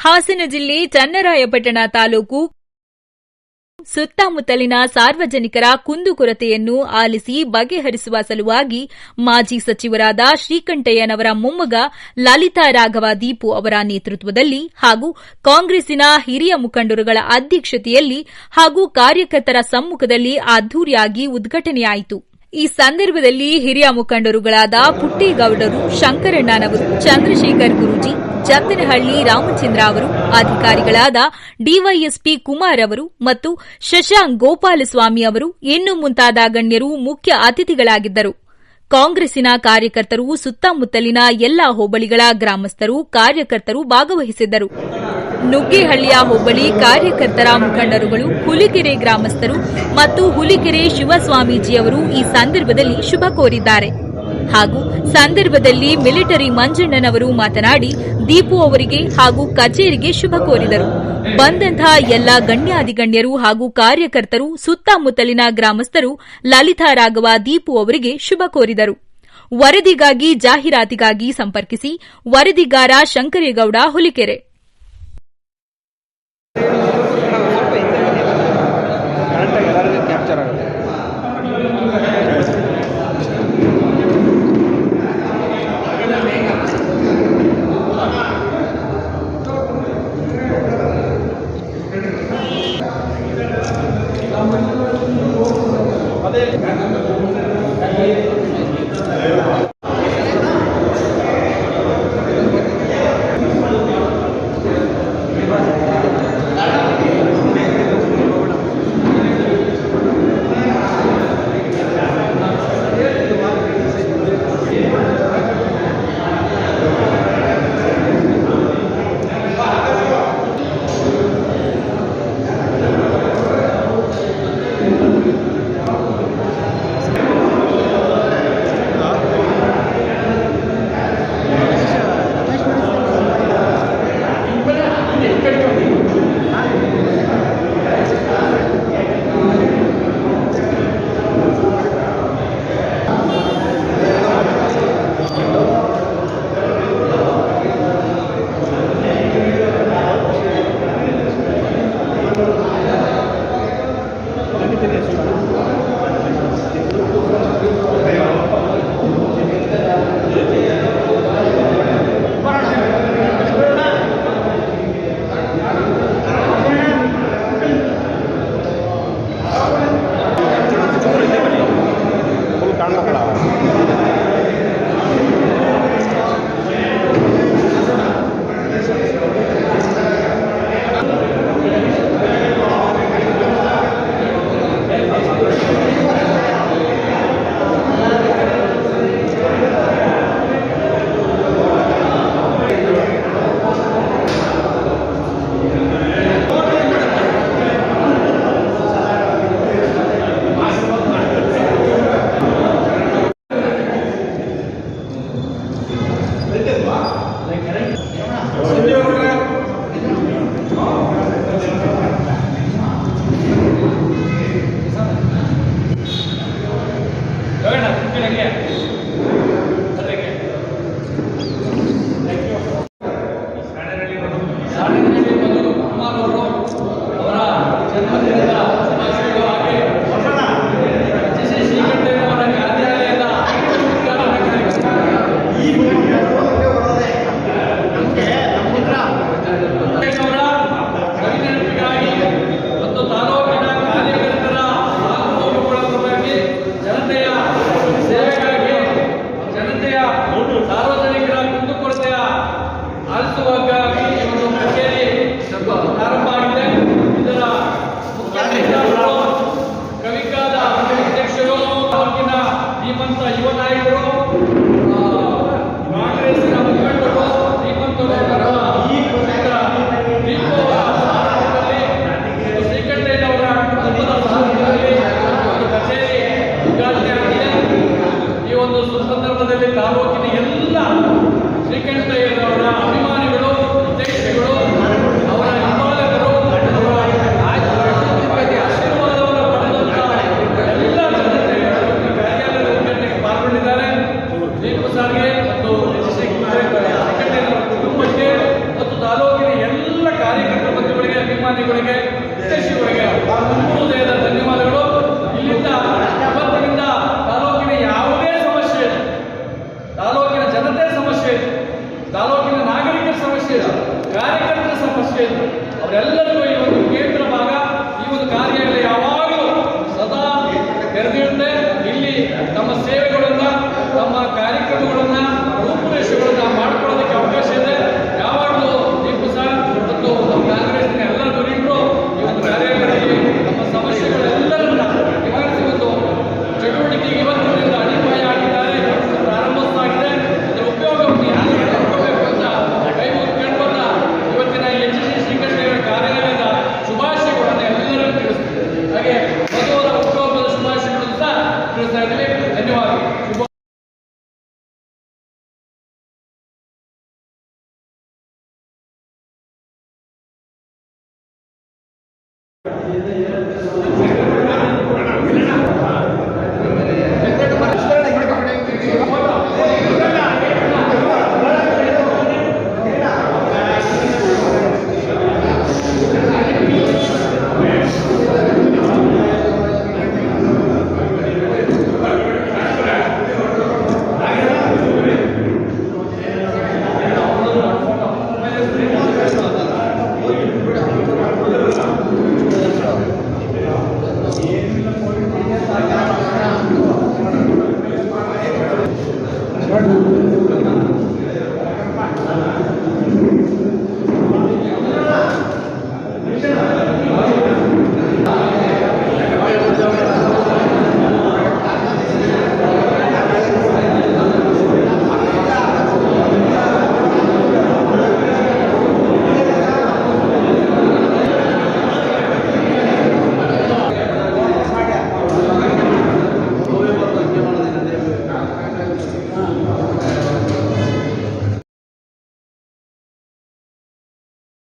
ಹಾಸನ ಜಿಲ್ಲೆ ಚನ್ನರಾಯಪಟ್ಟಣ ತಾಲೂಕು ಸುತ್ತಮುತ್ತಲಿನ ಸಾರ್ವಜನಿಕರ ಕುಂದುಕೊರತೆಯನ್ನು ಆಲಿಸಿ ಬಗೆಹರಿಸುವ ಸಲುವಾಗಿ ಮಾಜಿ ಸಚಿವರಾದ ಶ್ರೀಕಂಠಯ್ಯನವರ ಮೊಮ್ಮಗ ಲಲಿತಾ ರಾಘವ ದೀಪು ಅವರ ನೇತೃತ್ವದಲ್ಲಿ ಹಾಗೂ ಕಾಂಗ್ರೆಸ್ಸಿನ ಹಿರಿಯ ಮುಖಂಡರುಗಳ ಅಧ್ಯಕ್ಷತೆಯಲ್ಲಿ ಹಾಗೂ ಕಾರ್ಯಕರ್ತರ ಸಮ್ಮುಖದಲ್ಲಿ ಅದ್ದೂರಿಯಾಗಿ ಉದ್ಘಾಟನೆಯಾಯಿತು. ಈ ಸಂದರ್ಭದಲ್ಲಿ ಹಿರಿಯ ಮುಖಂಡರುಗಳಾದ ಪುಟ್ಟೇಗೌಡರು, ಶಂಕರಣ್ಣನವರು, ಚಂದ್ರಶೇಖರ್ ಗುರೂಜಿ, ಜತ್ತನಹಳ್ಳಿ ರಾಮಚಂದ್ರ ಅವರು, ಅಧಿಕಾರಿಗಳಾದ ಡಿವೈಎಸ್ಪಿ ಕುಮಾರ್ ಅವರು ಮತ್ತು ಶಶಾಂಕ್ ಗೋಪಾಲಸ್ವಾಮಿ ಅವರು ಇನ್ನು ಮುಂತಾದ ಗಣ್ಯರು ಮುಖ್ಯ ಅತಿಥಿಗಳಾಗಿದ್ದರು. ಕಾಂಗ್ರೆಸ್ಸಿನ ಕಾರ್ಯಕರ್ತರು, ಸುತ್ತಮುತ್ತಲಿನ ಎಲ್ಲಾ ಹೋಬಳಿಗಳ ಗ್ರಾಮಸ್ಥರು, ಕಾರ್ಯಕರ್ತರು ಭಾಗವಹಿಸಿದ್ದರು. ನುಗ್ಗೇಹಳ್ಳಿಯ ಹೋಬಳಿ ಕಾರ್ಯಕರ್ತರ ಮುಖಂಡರುಗಳು, ಹುಲಿಕೆರೆ ಗ್ರಾಮಸ್ಥರು ಮತ್ತು ಹುಲಿಕೆರೆ ಶಿವಸ್ವಾಮೀಜಿಯವರು ಈ ಸಂದರ್ಭದಲ್ಲಿ ಶುಭ ಕೋರಿದ್ದಾರೆ. ಹಾಗೂ ಸಂದರ್ಭದಲ್ಲಿ ಮಿಲಿಟರಿ ಮಂಜಣ್ಣನವರು ಮಾತನಾಡಿ ದೀಪು ಅವರಿಗೆ ಹಾಗೂ ಕಚೇರಿಗೆ ಶುಭ ಕೋರಿದರು. ಬಂದಂತಹ ಎಲ್ಲ ಗಣ್ಯಾಧಿಗಣ್ಯರು ಹಾಗೂ ಕಾರ್ಯಕರ್ತರು, ಸುತ್ತಮುತ್ತಲಿನ ಗ್ರಾಮಸ್ಥರು ಲಲಿತಾ ರಾಘವ ದೀಪು ಅವರಿಗೆ ಶುಭ ಕೋರಿದರು. ವರದಿಗಾಗಿ ಜಾಹೀರಾತಿಗಾಗಿ ಸಂಪರ್ಕಿಸಿ. ವರದಿಗಾರ ಶಂಕರೇಗೌಡ, ಹುಲಿಕೆರೆ. ಸಾರಿಗೆ ಮತ್ತು ಕುಟುಂಬಕ್ಕೆ ಮತ್ತು ತಾಲೂಕಿನ ಎಲ್ಲ ನಡೆದಿರುತ್ತೆ. ಇಲ್ಲಿ ತಮ್ಮ ಸೇವೆಗಳನ್ನ, ತಮ್ಮ ಕಾರ್ಯಕ್ರಮಗಳನ್ನ, ರೂಪುರೇಷೆಗಳನ್ನ ಮಾಡ್ಕೊಳ್ಳೋದಕ್ಕೆ ಅವಕಾಶ ಇದೆ. ಯಾವಾಗಲೂ ದೀಪು ಸರ್ ಮತ್ತು ನಮ್ಮ ಕಾಂಗ್ರೆಸ್ನ ಎಲ್ಲ ಧುರೀಣರು ಈ ಒಂದು ಕಾರ್ಯಕ್ರಮದಲ್ಲಿ ನಮ್ಮ ಸಮಸ್ಯೆಗಳೆಲ್ಲರನ್ನ ನಿವಾರಿಸಿ ಒಂದು ಚಟುವಟಿಕೆಗೆ ಇವತ್ತಿನಿಂದ ಅಡಿಪಾಯ ಆಗಿದ್ದಾರೆ, ಪ್ರಾರಂಭಿಸಲಾಗಿದೆ. ಅದರ ಉಪಯೋಗವನ್ನು ಎಲ್ಲರೂ ಪಡ್ಕೋಬೇಕು ಅಂತ ಕೈಮುಗಿದು ಕೇಳ್ಕೊಂಡ ಇವತ್ತಿನ HC ಶ್ರೀಕಂಠೇಗೌಡ ಕಾರ್ಯಾಲಯದ ಶುಭಾಶಯಗಳನ್ನು ಎಲ್ಲರೂ ತಿಳಿಸ್ತೀವಿ. ಹಾಗೆ ವಧುವರ ಹುಟ್ಟುಹಬ್ಬದ ಶುಭಾಶಯಗಳನ್ನು ಸಹ ತಿಳಿಸ್ತಾ ಇದ್ದೀವಿ. ಧನ್ಯವಾದಗಳು. ಶುಭ